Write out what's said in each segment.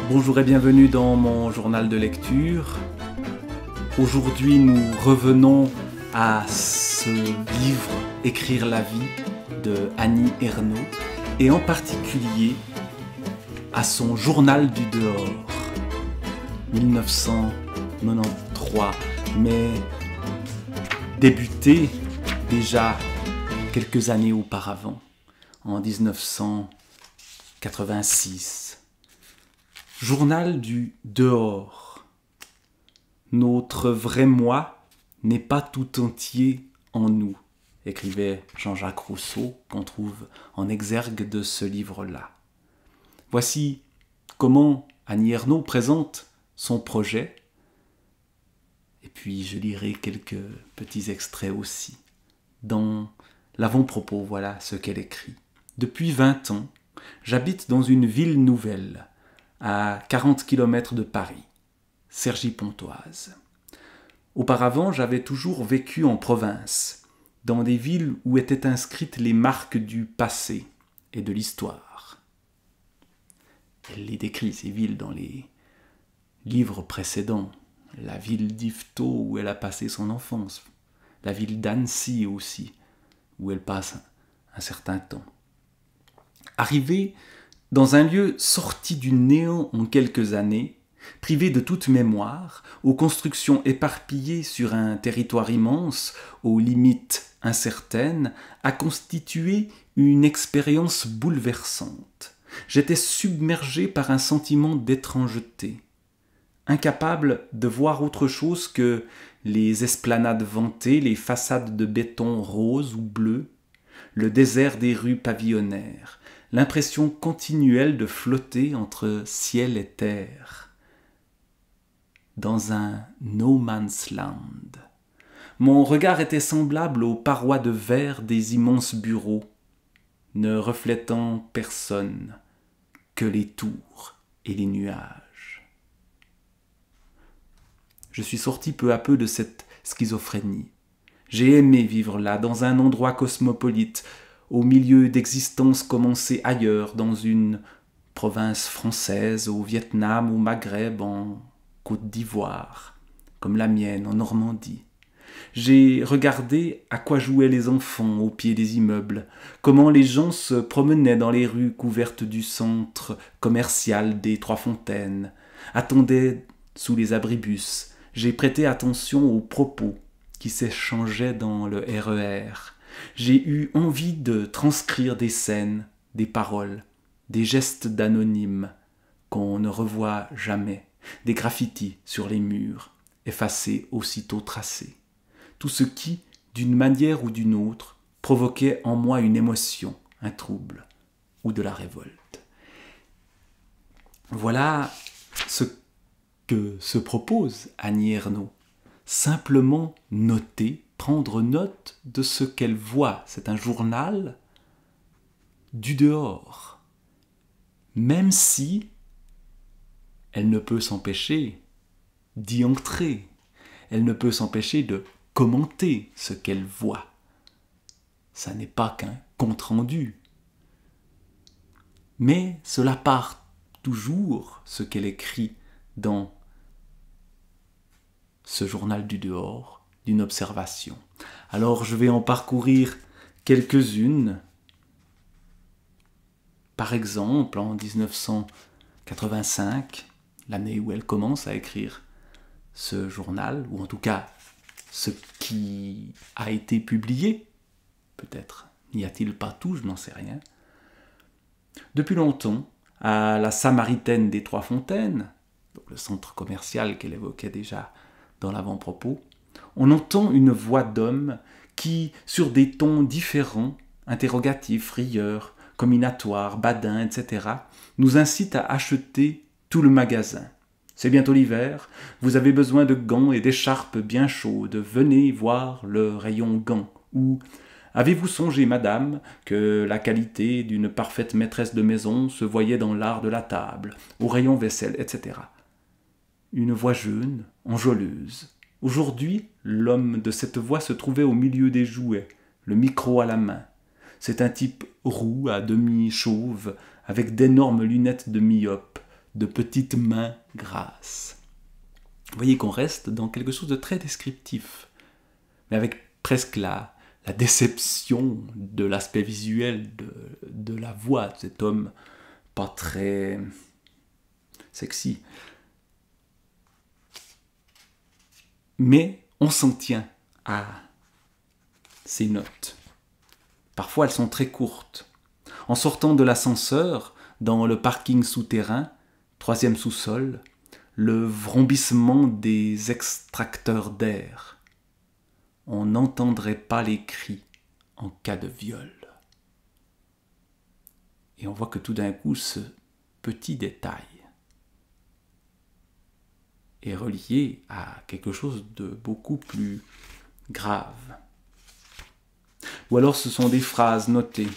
Bonjour et bienvenue dans mon journal de lecture. Aujourd'hui, nous revenons à ce livre « Écrire la vie » de Annie Ernaux et en particulier à son journal du dehors, 1993, mais débuté déjà quelques années auparavant, en 1986. Journal du dehors. Notre vrai moi n'est pas tout entier en nous, écrivait Jean-Jacques Rousseau, qu'on trouve en exergue de ce livre-là. Voici comment Annie Ernaux présente son projet, et puis je lirai quelques petits extraits aussi. Dans l'avant-propos, voilà ce qu'elle écrit. Depuis 20 ans, j'habite dans une ville nouvelle, à 40 km de Paris, Cergy-Pontoise. Auparavant, j'avais toujours vécu en province, dans des villes où étaient inscrites les marques du passé et de l'histoire. Elle les décrit, ces villes, dans les livres précédents. La ville d'Yvetot, où elle a passé son enfance. La ville d'Annecy aussi, où elle passe un certain temps. Arrivée dans un lieu sorti du néant en quelques années, privé de toute mémoire, aux constructions éparpillées sur un territoire immense, aux limites incertaines, a constitué une expérience bouleversante. J'étais submergé par un sentiment d'étrangeté, incapable de voir autre chose que les esplanades vantées, les façades de béton rose ou bleu, le désert des rues pavillonnaires, l'impression continuelle de flotter entre ciel et terre, dans un no man's land. Mon regard était semblable aux parois de verre des immenses bureaux, ne reflétant personne que les tours et les nuages. Je suis sorti peu à peu de cette schizophrénie. J'ai aimé vivre là, dans un endroit cosmopolite, au milieu d'existences commencées ailleurs, dans une province française, au Vietnam, au Maghreb, en Côte d'Ivoire, comme la mienne, en Normandie. J'ai regardé à quoi jouaient les enfants au pied des immeubles, comment les gens se promenaient dans les rues couvertes du centre commercial des Trois Fontaines, attendaient sous les abribus. J'ai prêté attention aux propos qui s'échangeaient dans le RER. J'ai eu envie de transcrire des scènes, des paroles, des gestes d'anonymes qu'on ne revoit jamais, des graffitis sur les murs, effacés aussitôt tracés. Tout ce qui, d'une manière ou d'une autre, provoquait en moi une émotion, un trouble ou de la révolte. Voilà ce que se propose Annie Ernaux. Simplement noter, prendre note de ce qu'elle voit. C'est un journal du dehors. Même si elle ne peut s'empêcher d'y entrer. Elle ne peut s'empêcher de commenter ce qu'elle voit. Ça n'est pas qu'un compte-rendu. Mais cela part toujours, ce qu'elle écrit dans ce journal du dehors, d'une observation. Alors je vais en parcourir quelques-unes. Par exemple, en 1985, l'année où elle commence à écrire ce journal, ou en tout cas ce qui a été publié, peut-être n'y a-t-il pas tout, je n'en sais rien. Depuis longtemps, à la Samaritaine des Trois Fontaines, donc le centre commercial qu'elle évoquait déjà dans l'avant-propos, on entend une voix d'homme qui, sur des tons différents, interrogatifs, rieurs, comminatoires, badins, etc., nous incite à acheter tout le magasin. C'est bientôt l'hiver, vous avez besoin de gants et d'écharpes bien chaudes, venez voir le rayon gants. Ou avez-vous songé, madame, que la qualité d'une parfaite maîtresse de maison se voyait dans l'art de la table, au rayon vaisselle, etc. Une voix jeune, enjôleuse. Aujourd'hui, l'homme de cette voix se trouvait au milieu des jouets, le micro à la main. C'est un type roux, à demi chauve, avec d'énormes lunettes de myope, de petites mains grasses. Vous voyez qu'on reste dans quelque chose de très descriptif, mais avec presque la déception de l'aspect visuel de la voix de cet homme pas très sexy. Mais on s'en tient à ces notes. Parfois elles sont très courtes. En sortant de l'ascenseur, dans le parking souterrain, 3e sous-sol, le vrombissement des extracteurs d'air. On n'entendrait pas les cris en cas de viol. Et on voit que tout d'un coup, ce petit détail est relié à quelque chose de beaucoup plus grave. Ou alors ce sont des phrases notées.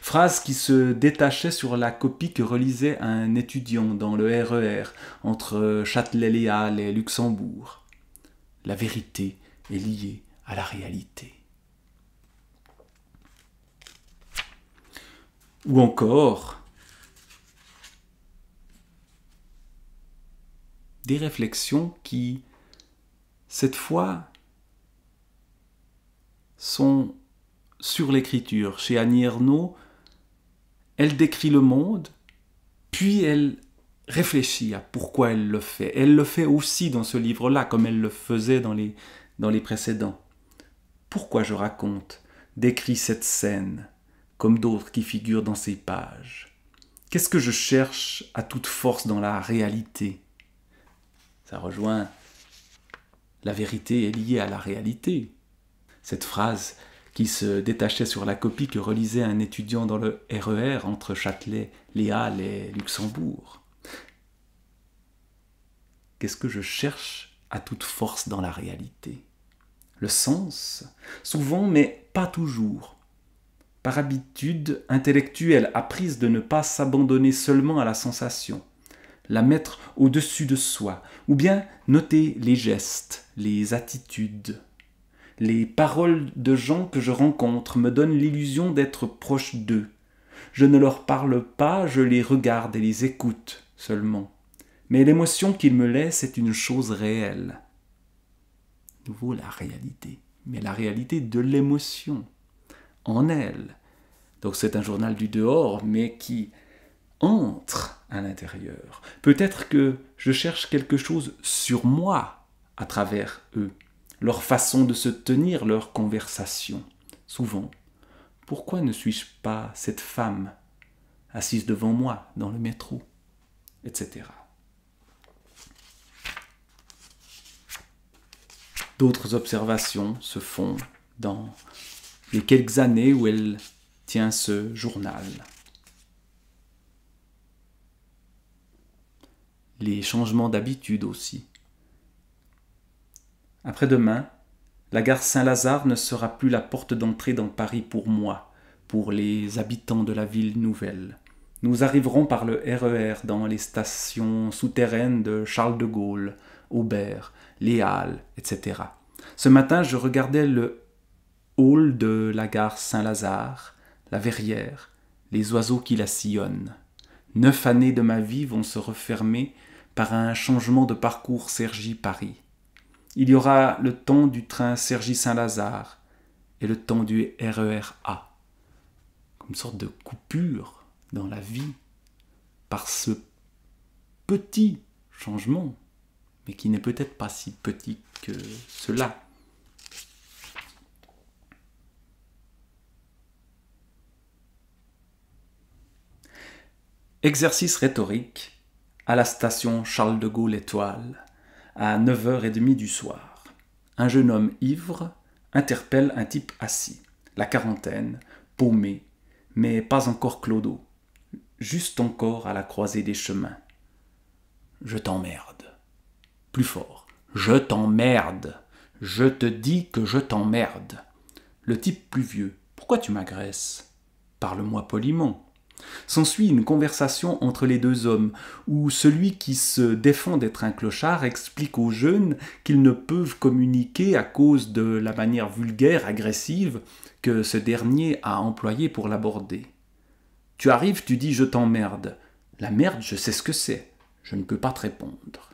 Phrases qui se détachaient sur la copie que relisait un étudiant dans le RER entre Châtelet-Léal et Luxembourg. La vérité est liée à la réalité. Ou encore des réflexions qui, cette fois, sont sur l'écriture. Chez Annie Ernaux, elle décrit le monde, puis elle réfléchit à pourquoi elle le fait. Elle le fait aussi dans ce livre-là, comme elle le faisait dans les précédents. Pourquoi je raconte, décris cette scène, comme d'autres qui figurent dans ces pages? Qu'est-ce que je cherche à toute force dans la réalité? Ça rejoint la vérité est liée à la réalité. Cette phrase qui se détachait sur la copie que relisait un étudiant dans le RER entre Châtelet, Léal et Luxembourg. Qu'est-ce que je cherche à toute force dans la réalité? Le sens, souvent, mais pas toujours. Par habitude intellectuelle apprise de ne pas s'abandonner seulement à la sensation, la mettre au-dessus de soi, ou bien noter les gestes, les attitudes. Les paroles de gens que je rencontre me donnent l'illusion d'être proche d'eux. Je ne leur parle pas, je les regarde et les écoute seulement. Mais l'émotion qu'ils me laissent est une chose réelle. Nouveau la réalité, mais la réalité de l'émotion en elle. Donc c'est un journal du dehors, mais qui entre à l'intérieur. Peut-être que je cherche quelque chose sur moi à travers eux. Leur façon de se tenir, leur conversation. Souvent, pourquoi ne suis-je pas cette femme assise devant moi dans le métro, etc. D'autres observations se font dans les quelques années où elle tient ce journal. Les changements d'habitude aussi. Après-demain, la gare Saint-Lazare ne sera plus la porte d'entrée dans Paris pour moi, pour les habitants de la ville nouvelle. Nous arriverons par le RER dans les stations souterraines de Charles de Gaulle, Aubert, Les Halles, etc. Ce matin, je regardais le hall de la gare Saint-Lazare, la verrière, les oiseaux qui la sillonnent. 9 années de ma vie vont se refermer par un changement de parcours Cergy-Paris. Il y aura le temps du train Cergy-Saint-Lazare et le temps du RER A, comme une sorte de coupure dans la vie par ce petit changement, mais qui n'est peut-être pas si petit que cela. Exercice rhétorique à la station Charles de Gaulle Étoile, à 9h30 du soir. Un jeune homme ivre interpelle un type assis, la quarantaine, paumé, mais pas encore clodo, juste encore à la croisée des chemins. « Je t'emmerde. » Plus fort. « Je t'emmerde. Je te dis que je t'emmerde. » Le type plus vieux. « Pourquoi tu m'agresses ? Parle-moi poliment. » S'ensuit une conversation entre les deux hommes, où celui qui se défend d'être un clochard explique aux jeunes qu'ils ne peuvent communiquer à cause de la manière vulgaire, agressive, que ce dernier a employée pour l'aborder. Tu arrives, tu dis « je t'emmerde ». La merde, je sais ce que c'est. je ne peux pas te répondre.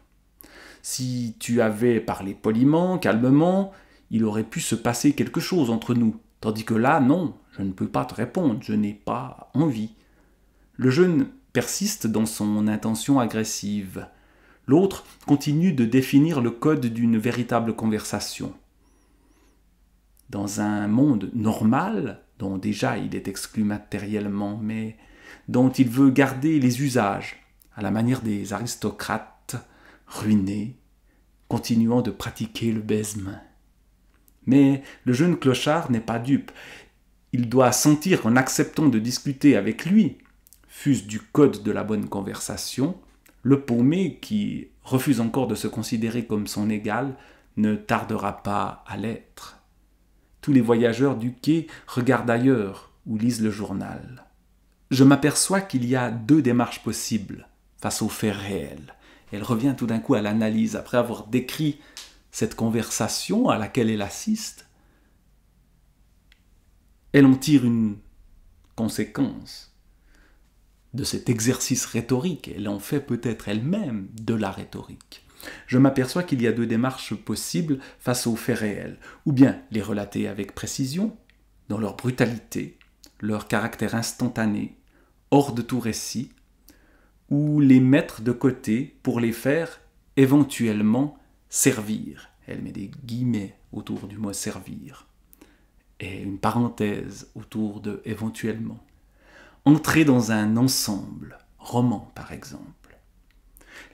Si tu avais parlé poliment, calmement, il aurait pu se passer quelque chose entre nous. Tandis que là, non, je ne peux pas te répondre, je n'ai pas envie. Le jeune persiste dans son intention agressive. L'autre continue de définir le code d'une véritable conversation. Dans un monde normal, dont déjà il est exclu matériellement, mais dont il veut garder les usages, à la manière des aristocrates ruinés, continuant de pratiquer le baise-main. Mais le jeune clochard n'est pas dupe. Il doit sentir qu'en acceptant de discuter avec lui, fût-ce du code de la bonne conversation, le paumé, qui refuse encore de se considérer comme son égal, ne tardera pas à l'être. Tous les voyageurs du quai regardent ailleurs ou lisent le journal. Je m'aperçois qu'il y a deux démarches possibles face aux faits réels. Elle revient tout d'un coup à l'analyse, après avoir décrit cette conversation à laquelle elle assiste. Elle en tire une conséquence de cet exercice rhétorique. Elle en fait peut-être elle-même de la rhétorique. Je m'aperçois qu'il y a deux démarches possibles face aux faits réels, ou bien les relater avec précision, dans leur brutalité, leur caractère instantané, hors de tout récit, ou les mettre de côté pour les faire éventuellement servir. Elle met des guillemets autour du mot servir, et une parenthèse autour de éventuellement. Entrer dans un ensemble, roman par exemple.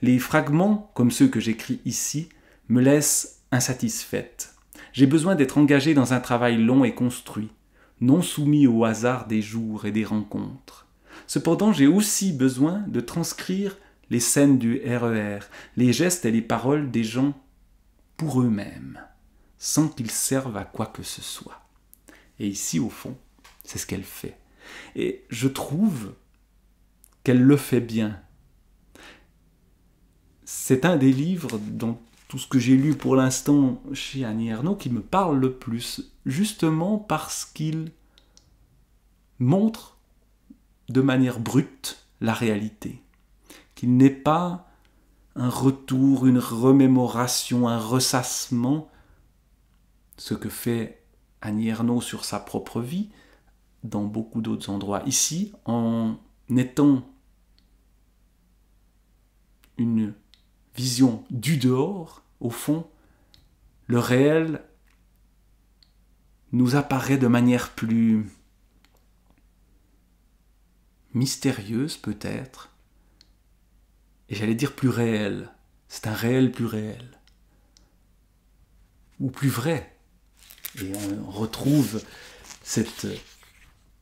Les fragments, comme ceux que j'écris ici, me laissent insatisfaite. J'ai besoin d'être engagé dans un travail long et construit, non soumis au hasard des jours et des rencontres. Cependant, j'ai aussi besoin de transcrire les scènes du RER, les gestes et les paroles des gens pour eux-mêmes, sans qu'ils servent à quoi que ce soit. Et ici, au fond, c'est ce qu'elle fait. Et je trouve qu'elle le fait bien. C'est un des livres dans tout ce que j'ai lu pour l'instant chez Annie Ernaux qui me parle le plus, justement parce qu'il montre de manière brute la réalité, qu'il n'est pas un retour, une remémoration, un ressassement, ce que fait Annie Ernaux sur sa propre vie dans beaucoup d'autres endroits. Ici, en étant une vision du dehors, au fond, le réel nous apparaît de manière plus mystérieuse peut-être, et j'allais dire plus réelle. C'est un réel plus réel, ou plus vrai. Et on retrouve cette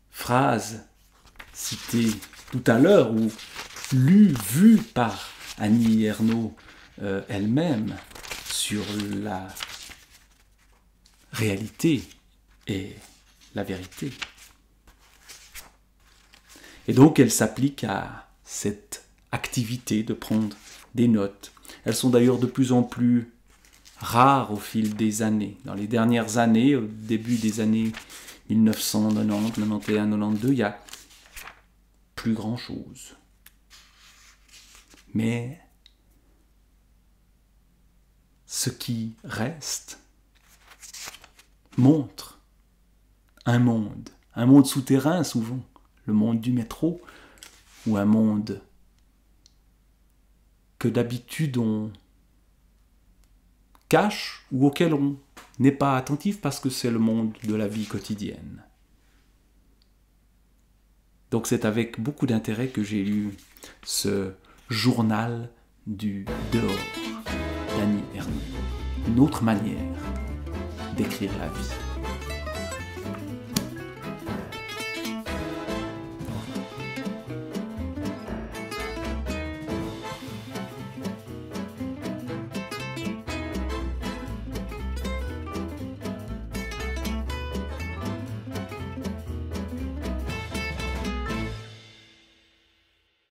phrase citée tout à l'heure, ou vue par Annie Ernaux elle-même, sur la réalité et la vérité. Et donc elle s'applique à cette activité de prendre des notes. Elles sont d'ailleurs de plus en plus rares au fil des années. Dans les dernières années, au début des années 1990, 91, 92, il n'y a plus grand-chose. Mais ce qui reste montre un monde souterrain souvent, le monde du métro, ou un monde que d'habitude on cache ou auquel on n'est pas attentif parce que c'est le monde de la vie quotidienne. Donc c'est avec beaucoup d'intérêt que j'ai lu ce journal du dehors d'Annie Ernaux. Une autre manière d'écrire la vie.